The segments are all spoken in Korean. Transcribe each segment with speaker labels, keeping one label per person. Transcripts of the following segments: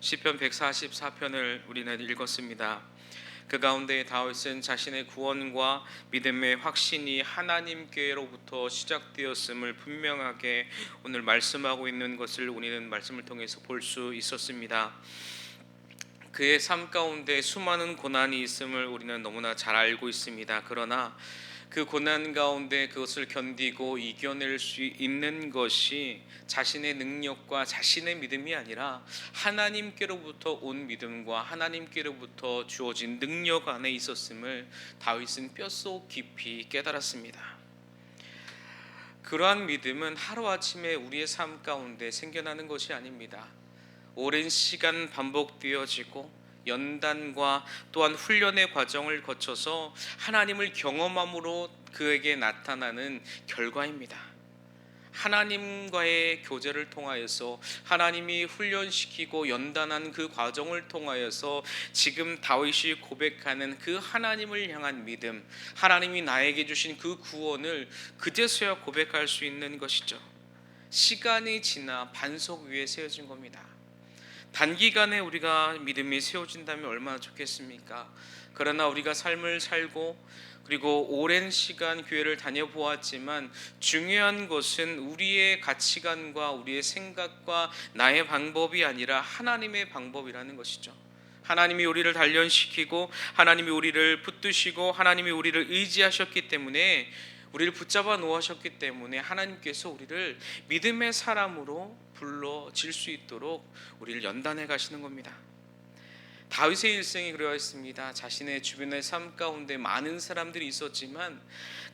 Speaker 1: 시편 144편을 우리는 읽었습니다. 그 가운데 다윗은 자신의 구원과 믿음의 확신이 하나님께로부터 시작되었음을 분명하게 오늘 말씀하고 있는 것을 우리는 말씀을 통해서 볼 수 있었습니다. 그의 삶 가운데 수많은 고난이 있음을 우리는 너무나 잘 알고 있습니다. 그러나 그 고난 가운데 그것을 견디고 이겨낼 수 있는 것이 자신의 능력과 자신의 믿음이 아니라 하나님께로부터 온 믿음과 하나님께로부터 주어진 능력 안에 있었음을 다윗은 뼛속 깊이 깨달았습니다. 그러한 믿음은 하루아침에 우리의 삶 가운데 생겨나는 것이 아닙니다. 오랜 시간 반복되어지고 연단과 또한 훈련의 과정을 거쳐서 하나님을 경험함으로 그에게 나타나는 결과입니다. 하나님과의 교제를 통하여서 하나님이 훈련시키고 연단한 그 과정을 통하여서 지금 다윗이 고백하는 그 하나님을 향한 믿음, 하나님이 나에게 주신 그 구원을 그제서야 고백할 수 있는 것이죠. 시간이 지나 반석 위에 세워진 겁니다. 단기간에 우리가 믿음이 세워진다면 얼마나 좋겠습니까? 그러나 우리가 삶을 살고 그리고 오랜 시간 교회를 다녀보았지만 중요한 것은 우리의 가치관과 우리의 생각과 나의 방법이 아니라 하나님의 방법이라는 것이죠. 하나님이 우리를 단련시키고 하나님이 우리를 붙드시고 하나님이 우리를 의지하셨기 때문에 우리를 붙잡아 놓으셨기 때문에 하나님께서 우리를 믿음의 사람으로 불러질 수 있도록 우리를 연단해 가시는 겁니다. 다윗의 일생이 그러했습니다. 자신의 주변의 삶 가운데 많은 사람들이 있었지만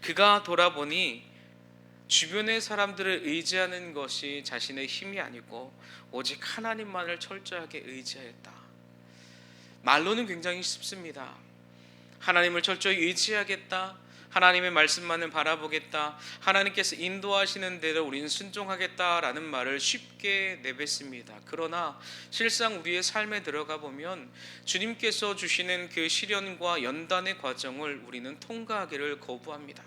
Speaker 1: 그가 돌아보니 주변의 사람들을 의지하는 것이 자신의 힘이 아니고 오직 하나님만을 철저하게 의지하였다. 말로는 굉장히 쉽습니다. 하나님을 철저히 의지하겠다, 하나님의 말씀만을 바라보겠다, 하나님께서 인도하시는 대로 우리는 순종하겠다라는 말을 쉽게 내뱉습니다. 그러나 실상 우리의 삶에 들어가 보면 주님께서 주시는 그 시련과 연단의 과정을 우리는 통과하기를 거부합니다.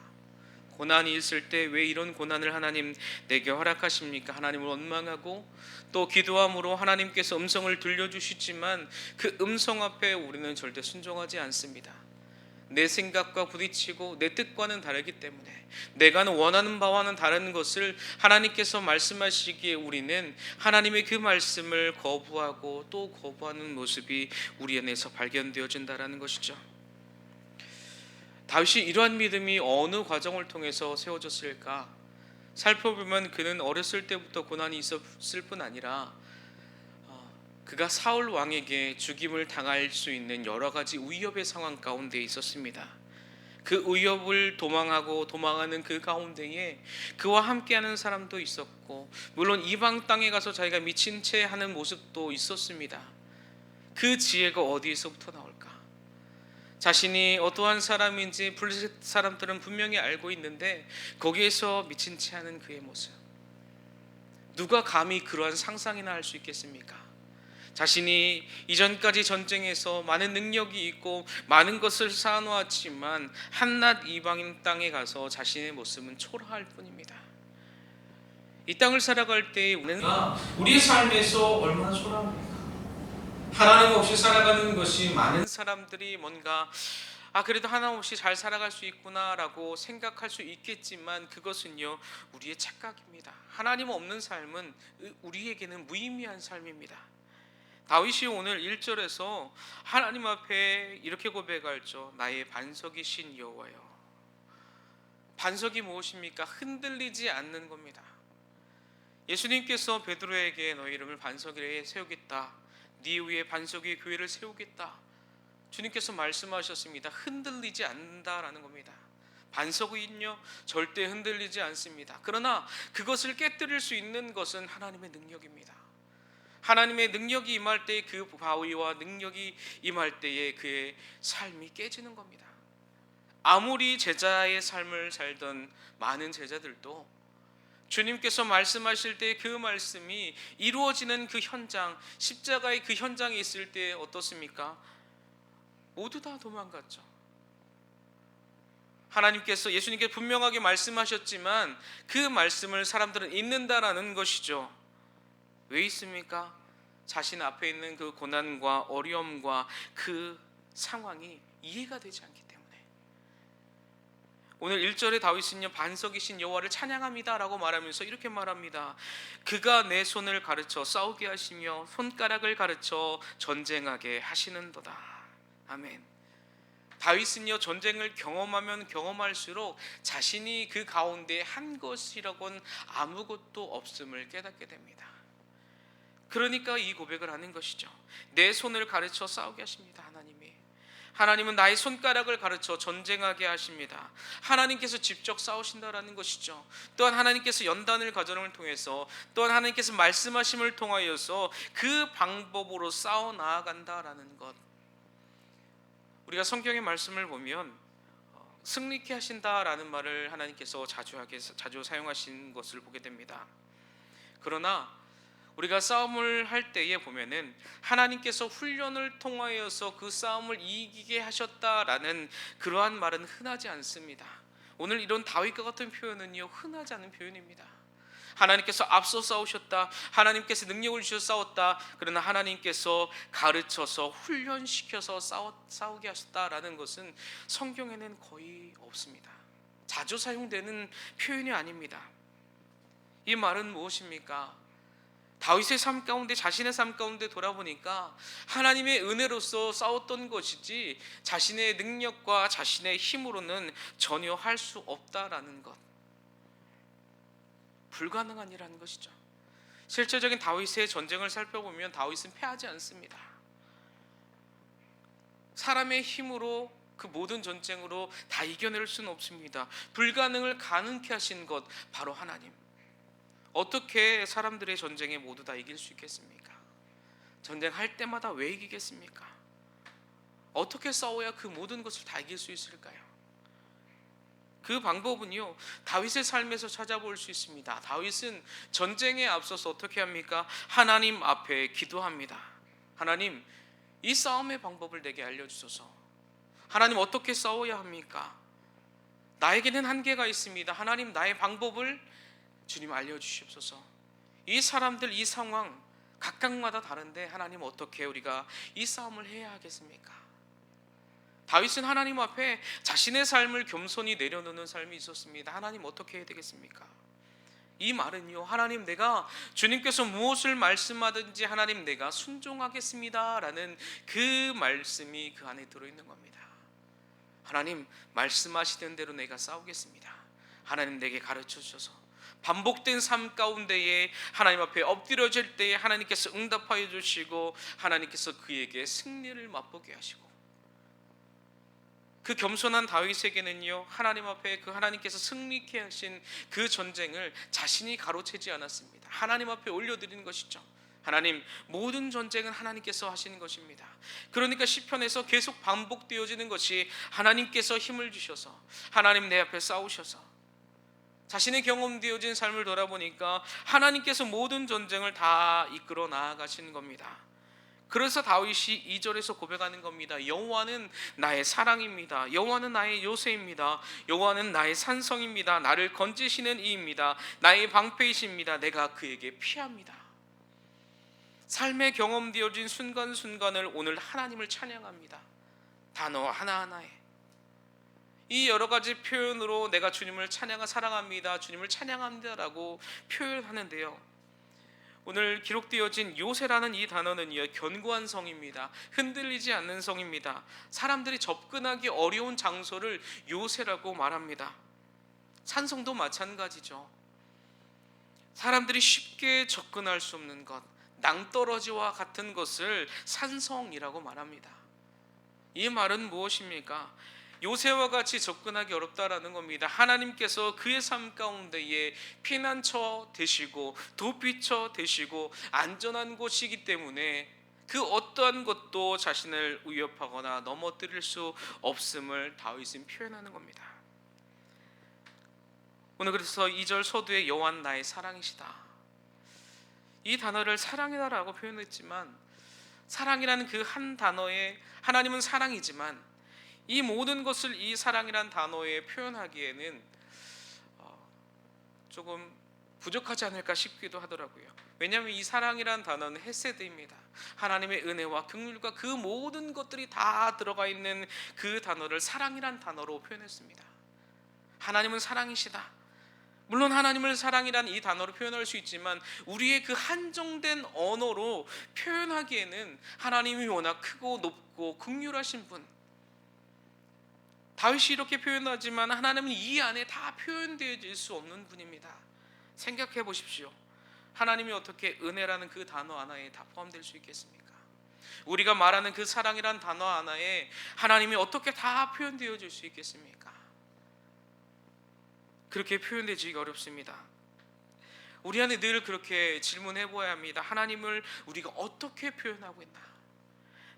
Speaker 1: 고난이 있을 때 왜 이런 고난을 하나님 내게 허락하십니까? 하나님을 원망하고 또 기도함으로 하나님께서 음성을 들려주시지만 그 음성 앞에 우리는 절대 순종하지 않습니다. 내 생각과 부딪히고 내 뜻과는 다르기 때문에 내가 원하는 바와는 다른 것을 하나님께서 말씀하시기에 우리는 하나님의 그 말씀을 거부하고 또 거부하는 모습이 우리 안에서 발견되어진다는 것이죠. 다윗이 이러한 믿음이 어느 과정을 통해서 세워졌을까? 살펴보면 그는 어렸을 때부터 고난이 있었을 뿐 아니라 그가 사울 왕에게 죽임을 당할 수 있는 여러 가지 위협의 상황 가운데 있었습니다. 그 위협을 도망하는 그 가운데에 그와 함께하는 사람도 있었고, 물론 이방 땅에 가서 자기가 미친 채 하는 모습도 있었습니다. 그 지혜가 어디에서부터 나올까? 자신이 어떠한 사람인지 블레셋 사람들은 분명히 알고 있는데 거기에서 미친 채 하는 그의 모습, 누가 감히 그러한 상상이나 할 수 있겠습니까? 자신이 이전까지 전쟁에서 많은 능력이 있고 많은 것을 쌓아놓았지만 한낱 이방인 땅에 가서 자신의 모습은 초라할 뿐입니다. 이 땅을 살아갈 때 우리의 삶에서 얼마나 초라합니까? 하나님 없이 살아가는 것이 많은 사람들이 뭔가 그래도 하나님 없이 잘 살아갈 수 있구나라고 생각할 수 있겠지만 그것은요, 우리의 착각입니다. 하나님 없는 삶은 우리에게는 무의미한 삶입니다. 다윗이 오늘 1절에서 하나님 앞에 이렇게 고백하죠. 나의 반석이신 여호와여. 반석이 무엇입니까? 흔들리지 않는 겁니다. 예수님께서 베드로에게 너희 이름을 반석에 세우겠다, 네 위에 반석의 교회를 세우겠다, 주님께서 말씀하셨습니다. 흔들리지 않는다라는 겁니다. 반석은요 절대 흔들리지 않습니다. 그러나 그것을 깨뜨릴 수 있는 것은 하나님의 능력입니다. 하나님의 능력이 임할 때에 그 바위와 능력이 임할 때에 그의 삶이 깨지는 겁니다. 아무리 제자의 삶을 살던 많은 제자들도 주님께서 말씀하실 때 그 말씀이 이루어지는 그 현장, 십자가의 그 현장에 있을 때 어떻습니까? 모두 다 도망갔죠. 하나님께서 예수님께 분명하게 말씀하셨지만 그 말씀을 사람들은 잊는다라는 것이죠. 왜 있습니까? 자신 앞에 있는 그 고난과 어려움과 그 상황이 이해가 되지 않기 때문에 오늘 1절에 다윗은요, 반석이신 여호와를 찬양합니다라고 말하면서 이렇게 말합니다. 그가 내 손을 가르쳐 싸우게 하시며 손가락을 가르쳐 전쟁하게 하시는도다. 아멘. 다윗은요, 전쟁을 경험하면 경험할수록 자신이 그 가운데 한 것이라곤 아무것도 없음을 깨닫게 됩니다. 그러니까 이 고백을 하는 것이죠. 내 손을 가르쳐 싸우게 하십니다. 하나님은 나의 손가락을 가르쳐 전쟁하게 하십니다. 하나님께서 직접 싸우신다라는 것이죠. 또한 하나님께서 연단을 가정을 통해서, 또한 하나님께서 말씀하심을 통하여서 그 방법으로 싸워 나아간다라는 것. 우리가 성경의 말씀을 보면 승리케 하신다라는 말을 하나님께서 자주 사용하신 것을 보게 됩니다. 그러나 우리가 싸움을 할 때에 보면은 하나님께서 훈련을 통하여서 그 싸움을 이기게 하셨다라는 그러한 말은 흔하지 않습니다. 오늘 이런 다윗과 같은 표현은요, 흔하지 않은 표현입니다. 하나님께서 앞서 싸우셨다, 하나님께서 능력을 주셔서 싸웠다, 그러나 하나님께서 가르쳐서 훈련시켜서 싸우게 하셨다라는 것은 성경에는 거의 없습니다. 자주 사용되는 표현이 아닙니다. 이 말은 무엇입니까? 다윗의 삶 가운데, 자신의 삶 가운데 돌아보니까 하나님의 은혜로서 싸웠던 것이지 자신의 능력과 자신의 힘으로는 전혀 할 수 없다라는 것, 불가능한 일이라는 것이죠. 실제적인 다윗의 전쟁을 살펴보면 다윗은 패하지 않습니다. 사람의 힘으로 그 모든 전쟁으로 다 이겨낼 수는 없습니다. 불가능을 가능케 하신 것, 바로 하나님. 어떻게 사람들의 전쟁에 모두 다 이길 수 있겠습니까? 전쟁할 때마다 왜 이기겠습니까? 어떻게 싸워야 그 모든 것을 다 이길 수 있을까요? 그 방법은요, 다윗의 삶에서 찾아볼 수 있습니다. 다윗은 전쟁에 앞서서 어떻게 합니까? 하나님 앞에 기도합니다. 하나님, 이 싸움의 방법을 내게 알려주소서. 하나님, 어떻게 싸워야 합니까? 나에게는 한계가 있습니다. 하나님, 나의 방법을 주님 알려주시옵소서. 이 사람들, 이 상황 각각마다 다른데 하나님, 어떻게 우리가 이 싸움을 해야 하겠습니까? 다윗은 하나님 앞에 자신의 삶을 겸손히 내려놓는 삶이 있었습니다. 하나님, 어떻게 해야 되겠습니까? 이 말은요, 하나님, 내가 주님께서 무엇을 말씀하든지 하나님, 내가 순종하겠습니다 라는 그 말씀이 그 안에 들어있는 겁니다. 하나님, 말씀하시던 대로 내가 싸우겠습니다. 하나님, 내게 가르쳐 주셔서 반복된 삶 가운데에 하나님 앞에 엎드려질 때에 하나님께서 응답하여 주시고 하나님께서 그에게 승리를 맛보게 하시고, 그 겸손한 다윗에게는요, 하나님 앞에 그 하나님께서 승리케 하신 그 전쟁을 자신이 가로채지 않았습니다. 하나님 앞에 올려드리는 것이죠. 하나님, 모든 전쟁은 하나님께서 하시는 것입니다. 그러니까 시편에서 계속 반복되어지는 것이 하나님께서 힘을 주셔서, 하나님 내 앞에 싸우셔서, 자신의 경험되어진 삶을 돌아보니까 하나님께서 모든 전쟁을 다 이끌어 나아가시는 겁니다. 그래서 다윗이 2절에서 고백하는 겁니다. 여호와는 나의 사랑입니다. 여호와는 나의 요새입니다. 여호와는 나의 산성입니다. 나를 건지시는 이입니다. 나의 방패이십니다. 내가 그에게 피합니다. 삶의 경험되어진 순간순간을 오늘 하나님을 찬양합니다. 단어 하나하나에 이 여러 가지 표현으로 내가 주님을 사랑합니다, 주님을 찬양합니다라고 표현하는데요, 오늘 기록되어진 요새라는 이 단어는요, 견고한 성입니다. 흔들리지 않는 성입니다. 사람들이 접근하기 어려운 장소를 요새라고 말합니다. 산성도 마찬가지죠. 사람들이 쉽게 접근할 수 없는 것, 낭떠러지와 같은 것을 산성이라고 말합니다. 이 말은 무엇입니까? 요새와 같이 접근하기 어렵다라는 겁니다. 하나님께서 그의 삶 가운데에 피난처 되시고 도피처 되시고 안전한 곳이기 때문에 그 어떠한 것도 자신을 위협하거나 넘어뜨릴 수 없음을 다윗은 표현하는 겁니다. 오늘 그래서 2절 서두에 여호와는 나의 사랑이시다, 이 단어를 사랑이다라고 표현했지만, 사랑이라는 그 한 단어에 하나님은 사랑이지만 이 모든 것을 이 사랑이란 단어에 표현하기에는 조금 부족하지 않을까 싶기도 하더라고요. 왜냐하면 이 사랑이란 단어는 헤세드입니다. 하나님의 은혜와 긍휼과 그 모든 것들이 다 들어가 있는 그 단어를 사랑이란 단어로 표현했습니다. 하나님은 사랑이시다. 물론 하나님을 사랑이란 이 단어로 표현할 수 있지만 우리의 그 한정된 언어로 표현하기에는 하나님이 워낙 크고 높고 긍휼하신 분, 다윗이 이렇게 표현하지만 하나님은 이 안에 다 표현되어질 수 없는 분입니다. 생각해 보십시오. 하나님이 어떻게 은혜라는 그 단어 하나에 다 포함될 수 있겠습니까? 우리가 말하는 그 사랑이란 단어 하나에 하나님이 어떻게 다 표현되어질 수 있겠습니까? 그렇게 표현되지가 어렵습니다. 우리 안에 늘 그렇게 질문해 보아야 합니다. 하나님을 우리가 어떻게 표현하고 있나?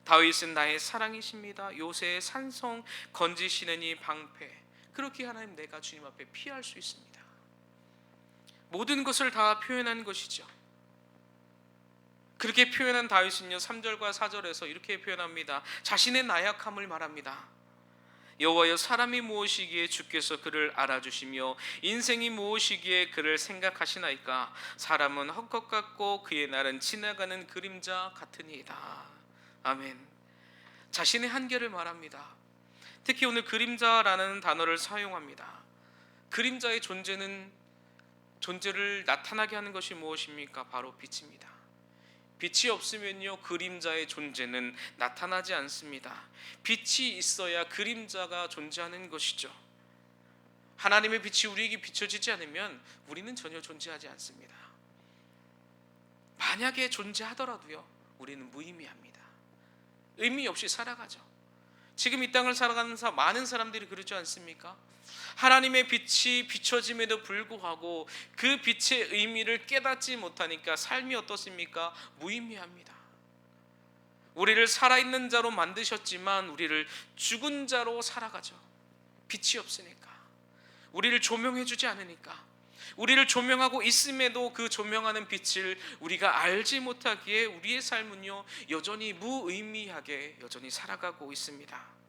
Speaker 1: 다윗은 나의 사랑이십니다. 요새의 산성 건지시는 이 방패. 그렇게 하나님 내가 주님 앞에 피할 수 있습니다. 모든 것을 다 표현한 것이죠. 그렇게 표현한 다윗은요 3절과 4절에서 이렇게 표현합니다. 자신의 나약함을 말합니다. 여호와여, 사람이 무엇이기에 주께서 그를 알아주시며 인생이 무엇이기에 그를 생각하시나이까? 사람은 헛것 같고 그의 날은 지나가는 그림자 같으니이다. 아멘. 자신의 한계를 말합니다. 특히 오늘 그림자라는 단어를 사용합니다. 그림자의 존재를 나타나게 하는 것이 무엇입니까? 바로 빛입니다. 빛이 없으면요 그림자의 존재는 나타나지 않습니다. 빛이 있어야 그림자가 존재하는 것이죠. 하나님의 빛이 우리에게 비춰지지 않으면 우리는 전혀 존재하지 않습니다. 만약에 존재하더라도요 우리는 무의미합니다. 의미 없이 살아가죠. 지금 이 땅을 살아가는 많은 사람들이 그러지 않습니까? 하나님의 빛이 비춰짐에도 불구하고 그 빛의 의미를 깨닫지 못하니까 삶이 어떻습니까? 무의미합니다. 우리를 살아있는 자로 만드셨지만 우리를 죽은 자로 살아가죠. 빛이 없으니까, 우리를 조명해주지 않으니까, 우리를 조명하고 있음에도 그 조명하는 빛을 우리가 알지 못하기에 우리의 삶은요 여전히 무의미하게 여전히 살아가고 있습니다.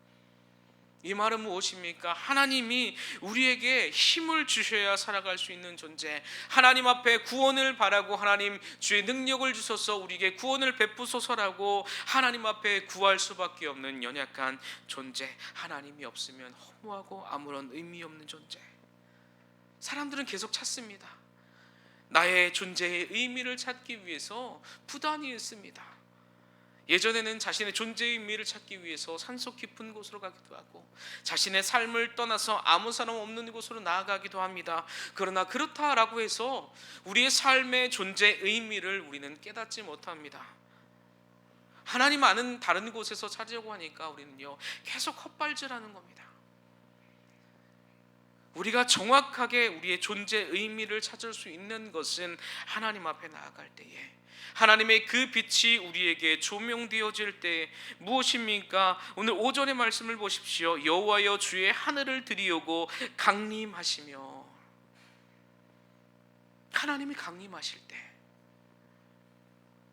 Speaker 1: 이 말은 무엇입니까? 하나님이 우리에게 힘을 주셔야 살아갈 수 있는 존재, 하나님 앞에 구원을 바라고 하나님 주의 능력을 주셔서 우리에게 구원을 베푸소서라고 하나님 앞에 구할 수밖에 없는 연약한 존재, 하나님이 없으면 허무하고 아무런 의미 없는 존재. 사람들은 계속 찾습니다. 나의 존재의 의미를 찾기 위해서 부단히 했습니다. 예전에는 자신의 존재의 의미를 찾기 위해서 산속 깊은 곳으로 가기도 하고 자신의 삶을 떠나서 아무 사람 없는 곳으로 나아가기도 합니다. 그러나 그렇다라고 해서 우리의 삶의 존재의 의미를 우리는 깨닫지 못합니다. 하나님 아는 다른 곳에서 찾으려고 하니까 우리는요 계속 헛발질하는 겁니다. 우리가 정확하게 우리의 존재의 의미를 찾을 수 있는 것은 하나님 앞에 나아갈 때에, 하나님의 그 빛이 우리에게 조명되어질 때 무엇입니까? 오늘 5절의 말씀을 보십시오. 여호와여, 주의 하늘을 들이오고 강림하시며. 하나님이 강림하실 때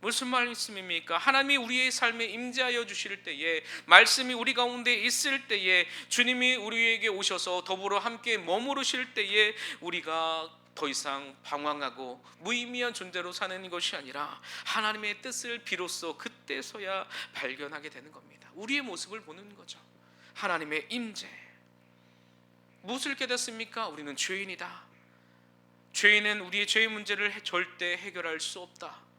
Speaker 1: 무슨 말씀입니까? 하나님이 우리의 삶에 임재하여 주실 때에, 말씀이 우리 가운데 있을 때에, 주님이 우리에게 오셔서 더불어 함께 머무르실 때에 우리가 더 이상 방황하고 무의미한 존재로 사는 것이 아니라 하나님의 뜻을 비로소 그때서야 발견하게 되는 겁니다. 우리의 모습을 보는 거죠. 하나님의 임재. 무엇을 깨닫습니까? 우리는 죄인이다. 죄인은 우리의 죄의 문제를 절대 해결할 수 없다.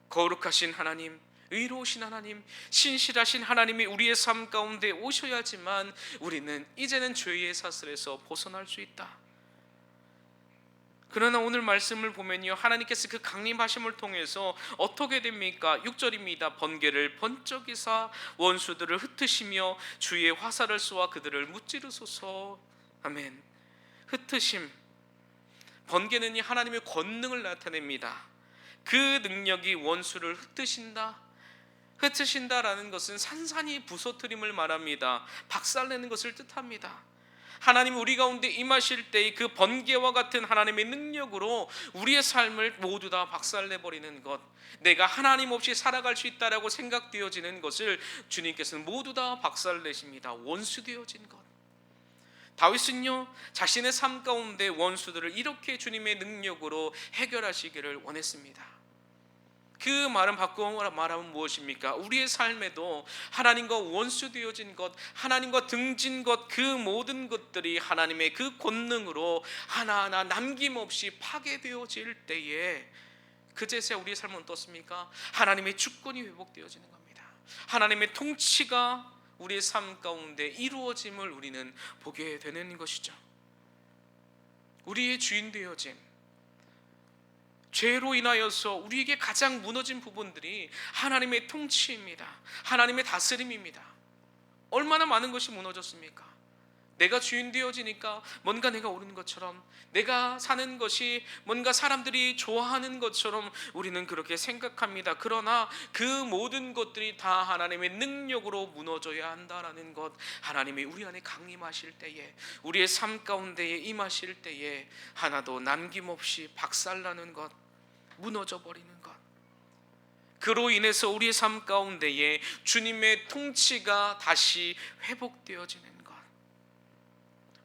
Speaker 1: 거룩하신 하나님, 의로우신 하나님, 신실하신 하나님이 우리의 삶 가운데 오셔야지만 우리는 이제는 죄의 사슬에서 벗어날 수 있다. 그러나 오늘 말씀을 보면요, 하나님께서 그 강림하심을 통해서 어떻게 됩니까? 6절입니다. 번개를 번쩍이사 원수들을 흩으시며 주의 화살을 쏘아 그들을 무찌르소서. 아멘. 흩으심, 번개는 하나님의 권능을 나타냅니다. 그 능력이 원수를 흩으신다라는 것은 산산이 부서뜨림을 말합니다. 박살내는 것을 뜻합니다. 하나님 우리 가운데 임하실 때의 그 번개와 같은 하나님의 능력으로 우리의 삶을 모두 다 박살내버리는 것, 내가 하나님 없이 살아갈 수 있다라고 생각되어지는 것을 주님께서는 모두 다 박살내십니다. 원수되어진 것, 다윗은요, 자신의 삶 가운데 원수들을 이렇게 주님의 능력으로 해결하시기를 원했습니다. 그 말은 바꾸어 말하면 무엇입니까? 우리의 삶에도 하나님과 원수되어진 것, 하나님과 등진 것, 그 모든 것들이 하나님의 그 권능으로 하나하나 남김없이 파괴되어질 때에 그제서야 우리의 삶은 어떻습니까? 하나님의 주권이 회복되어지는 겁니다. 하나님의 통치가 우리의 삶 가운데 이루어짐을 우리는 보게 되는 것이죠. 우리의 주인 되어짐, 죄로 인하여서 우리에게 가장 무너진 부분들이 하나님의 통치입니다. 하나님의 다스림입니다. 얼마나 많은 것이 무너졌습니까? 내가 주인 되어지니까 뭔가 내가 옳은 것처럼, 내가 사는 것이 뭔가 사람들이 좋아하는 것처럼 우리는 그렇게 생각합니다. 그러나 그 모든 것들이 다 하나님의 능력으로 무너져야 한다라는 것, 하나님이 우리 안에 강림하실 때에, 우리의 삶 가운데에 임하실 때에 하나도 남김없이 박살나는 것, 무너져 버리는 것, 그로 인해서 우리의 삶 가운데에 주님의 통치가 다시 회복되어지는 것.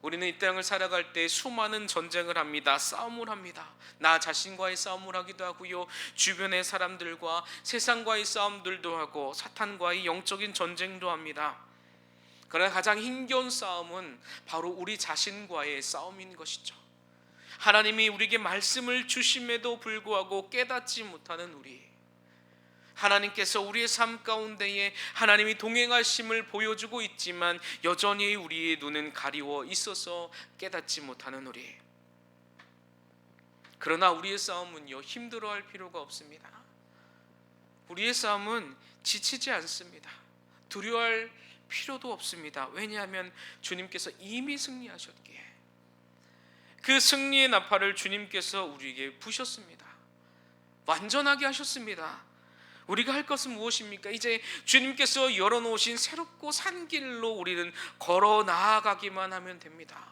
Speaker 1: 우리는 이 땅을 살아갈 때 수많은 전쟁을 합니다. 싸움을 합니다. 나 자신과의 싸움을 하기도 하고요, 주변의 사람들과 세상과의 싸움들도 하고 사탄과의 영적인 전쟁도 합니다. 그러나 가장 힘겨운 싸움은 바로 우리 자신과의 싸움인 것이죠. 하나님이 우리에게 말씀을 주심에도 불구하고 깨닫지 못하는 우리, 하나님께서 우리의 삶 가운데에 하나님이 동행하심을 보여주고 있지만 여전히 우리의 눈은 가리워 있어서 깨닫지 못하는 우리. 그러나 우리의 싸움은요, 힘들어할 필요가 없습니다. 우리의 싸움은 지치지 않습니다. 두려워할 필요도 없습니다. 왜냐하면 주님께서 이미 승리하셨기에, 그 승리의 나팔을 주님께서 우리에게 부셨습니다. 완전하게 하셨습니다. 우리가 할 것은 무엇입니까? 이제 주님께서 열어놓으신 새롭고 산 길로 우리는 걸어 나아가기만 하면 됩니다.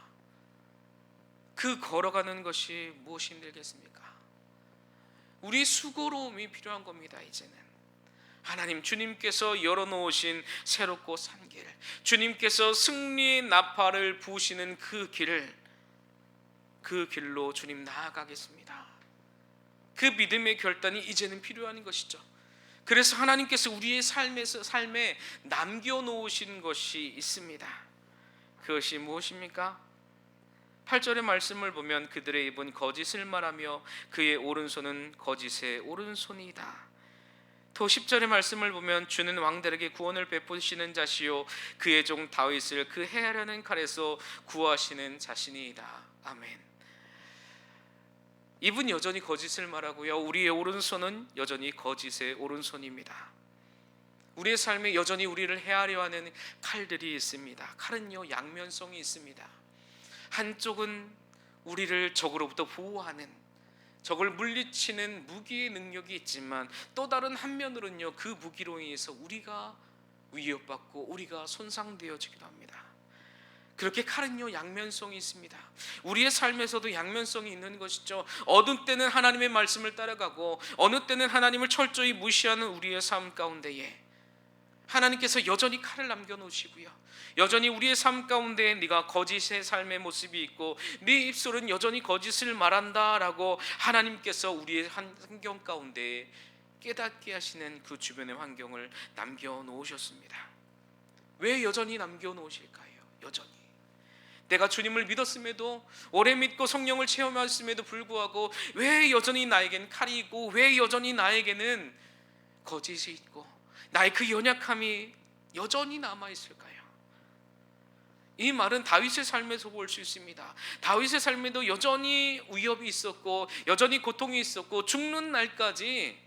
Speaker 1: 그 걸어가는 것이 무엇이 힘들겠습니까? 우리 수고로움이 필요한 겁니다. 이제는 하나님, 주님께서 열어놓으신 새롭고 산 길, 주님께서 승리의 나팔을 부시는 그 길을, 그 길로 주님 나아가겠습니다. 그 믿음의 결단이 이제는 필요한 것이죠. 그래서 하나님께서 우리의 삶에 남겨놓으신 것이 있습니다. 그것이 무엇입니까? 8절의 말씀을 보면 그들의 입은 거짓을 말하며 그의 오른손은 거짓의 오른손이다. 또 10절의 말씀을 보면 주는 왕들에게 구원을 베푸시는 자시요 그의 종 다윗을 그 해하려는 칼에서 구하시는 자신이다. 아멘. 입은 여전히 거짓을 말하고요, 우리의 오른손은 여전히 거짓의 오른손입니다. 우리의 삶에 여전히 우리를 해하려 하는 칼들이 있습니다. 칼은요, 양면성이 있습니다. 한쪽은 우리를 적으로부터 보호하는, 적을 물리치는 무기의 능력이 있지만 또 다른 한면으로는요, 그 무기로 인해서 우리가 위협받고 우리가 손상되어지기도 합니다. 그렇게 칼은요, 양면성이 있습니다. 우리의 삶에서도 양면성이 있는 것이죠. 어느 때는 하나님의 말씀을 따라가고 어느 때는 하나님을 철저히 무시하는 우리의 삶 가운데에 하나님께서 여전히 칼을 남겨놓으시고요, 여전히 우리의 삶 가운데 네가 거짓의 삶의 모습이 있고 네 입술은 여전히 거짓을 말한다라고 하나님께서 우리의 환경 가운데 깨닫게 하시는 그 주변의 환경을 남겨놓으셨습니다. 왜 여전히 남겨놓으실까요? 여전히 내가 주님을 믿었음에도, 오래 믿고 성령을 체험했음에도 불구하고 왜 여전히 나에겐 칼이 있고 왜 여전히 나에게는 거짓이 있고 나의 그 연약함이 여전히 남아있을까요? 이 말은 다윗의 삶에서 볼 수 있습니다. 다윗의 삶에도 여전히 위협이 있었고 여전히 고통이 있었고 죽는 날까지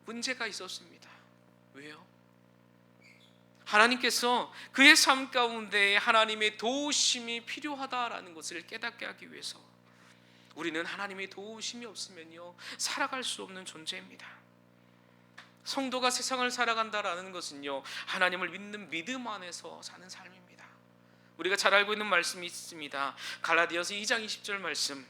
Speaker 1: 문제가 있었습니다. 왜요? 하나님께서 그의 삶 가운데 하나님의 도우심이 필요하다라는 것을 깨닫게 하기 위해서, 우리는 하나님의 도우심이 없으면요, 살아갈 수 없는 존재입니다. 성도가 세상을 살아간다라는 것은요, 하나님을 믿는 믿음 안에서 사는 삶입니다. 우리가 잘 알고 있는 말씀이 있습니다. 갈라디아서 2장 20절 말씀,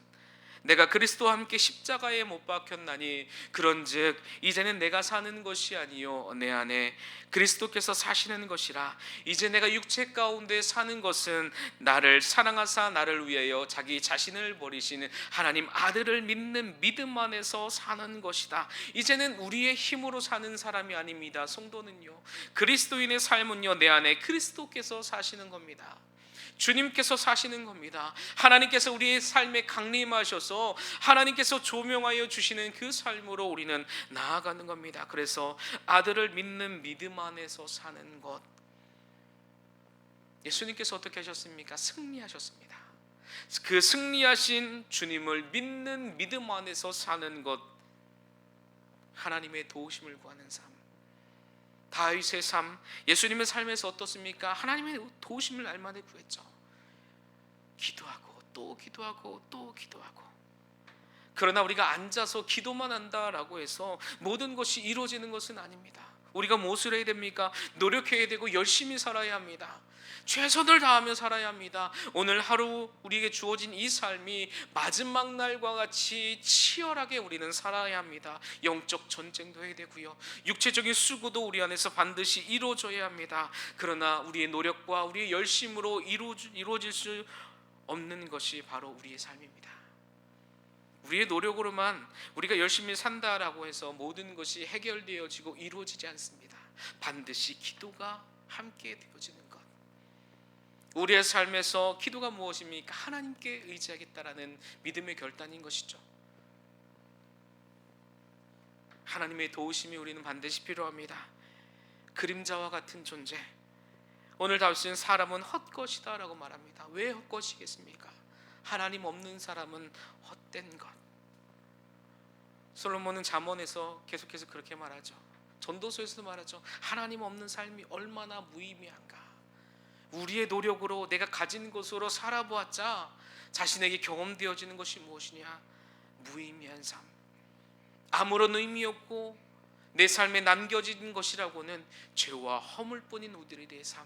Speaker 1: 내가 그리스도와 함께 십자가에 못 박혔나니 그런즉 이제는 내가 사는 것이 아니요 내 안에 그리스도께서 사시는 것이라. 이제 내가 육체 가운데 사는 것은 나를 사랑하사 나를 위하여 자기 자신을 버리시는 하나님 아들을 믿는 믿음 안에서 사는 것이다. 이제는 우리의 힘으로 사는 사람이 아닙니다. 성도는요, 그리스도인의 삶은요, 내 안에 그리스도께서 사시는 겁니다. 주님께서 사시는 겁니다. 하나님께서 우리의 삶에 강림하셔서 하나님께서 조명하여 주시는 그 삶으로 우리는 나아가는 겁니다. 그래서 아들을 믿는 믿음 안에서 사는 것, 예수님께서 어떻게 하셨습니까? 승리하셨습니다. 그 승리하신 주님을 믿는 믿음 안에서 사는 것, 하나님의 도우심을 구하는 삶, 다윗의 삶, 예수님의 삶에서 어떻습니까? 하나님의 도우심을 날마다 구했죠. 기도하고 또 기도하고 또 기도하고. 그러나 우리가 앉아서 기도만 한다라고 해서 모든 것이 이루어지는 것은 아닙니다. 우리가 무엇을 해야 됩니까? 노력해야 되고 열심히 살아야 합니다. 최선을 다하며 살아야 합니다. 오늘 하루 우리에게 주어진 이 삶이 마지막 날과 같이 치열하게 우리는 살아야 합니다. 영적 전쟁도 해야 되고요, 육체적인 수고도 우리 안에서 반드시 이루어져야 합니다. 그러나 우리의 노력과 우리의 열심으로 이루어질 수 없는 것이 바로 우리의 삶입니다. 우리의 노력으로만 우리가 열심히 산다라고 해서 모든 것이 해결되어지고 이루어지지 않습니다. 반드시 기도가 함께 되어지는 것. 우리의 삶에서 기도가 무엇입니까? 하나님께 의지하겠다라는 믿음의 결단인 것이죠. 하나님의 도우심이 우리는 반드시 필요합니다. 그림자와 같은 존재. 오늘 다윗은 사람은 헛것이다 라고 말합니다. 왜 헛것이겠습니까? 하나님 없는 사람은 헛된 것. 솔로몬은 잠언에서 계속해서 그렇게 말하죠. 전도서에서도 말하죠. 하나님 없는 삶이 얼마나 무의미한가. 우리의 노력으로 내가 가진 것으로 살아보았자 자신에게 경험되어지는 것이 무엇이냐? 무의미한 삶, 아무런 의미 없고 내 삶에 남겨진 것이라고는 죄와 허물뿐인 우리들의 삶.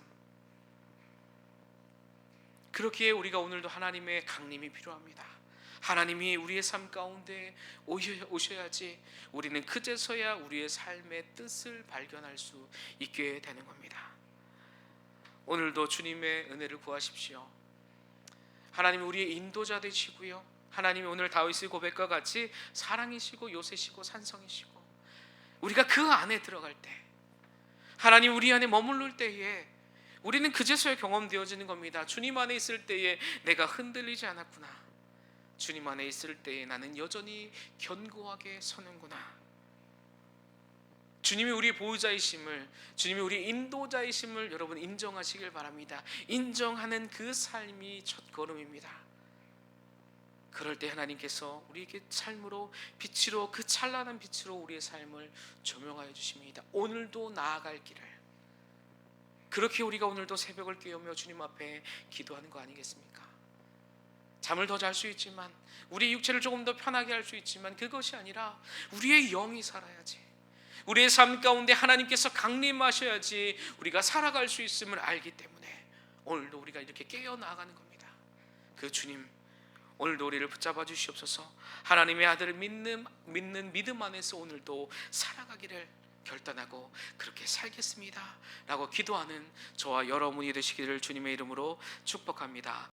Speaker 1: 그렇기에 우리가 오늘도 하나님의 강림이 필요합니다. 하나님이 우리의 삶 가운데 오셔야지 우리는 그제서야 우리의 삶의 뜻을 발견할 수 있게 되는 겁니다. 오늘도 주님의 은혜를 구하십시오. 하나님이 우리의 인도자 되시고요, 하나님이 오늘 다윗의 고백과 같이 사랑이시고 요새시고 산성이시고, 우리가 그 안에 들어갈 때, 하나님 우리 안에 머무를 때에 우리는 그제서야 경험되어지는 겁니다. 주님 안에 있을 때에 내가 흔들리지 않았구나. 주님 안에 있을 때에 나는 여전히 견고하게 서는구나. 주님이 우리의 보호자이심을, 주님이 우리의 인도자이심을 여러분 인정하시길 바랍니다. 인정하는 그 삶이 첫걸음입니다. 그럴 때 하나님께서 우리에게 삶으로, 빛으로, 그 찬란한 빛으로 우리의 삶을 조명하여 주십니다. 오늘도 나아갈 길을, 그렇게 우리가 오늘도 새벽을 깨우며 주님 앞에 기도하는 거 아니겠습니까? 잠을 더 잘 수 있지만, 우리의 육체를 조금 더 편하게 할 수 있지만, 그것이 아니라 우리의 영이 살아야지, 우리의 삶 가운데 하나님께서 강림하셔야지 우리가 살아갈 수 있음을 알기 때문에 오늘도 우리가 이렇게 깨어나가는 겁니다. 그 주님, 오늘도 우리를 붙잡아 주시옵소서. 하나님의 아들을 믿는 믿음 안에서 오늘도 살아가기를 결단하고 그렇게 살겠습니다 라고 기도하는 저와 여러분이 되시기를 주님의 이름으로 축복합니다.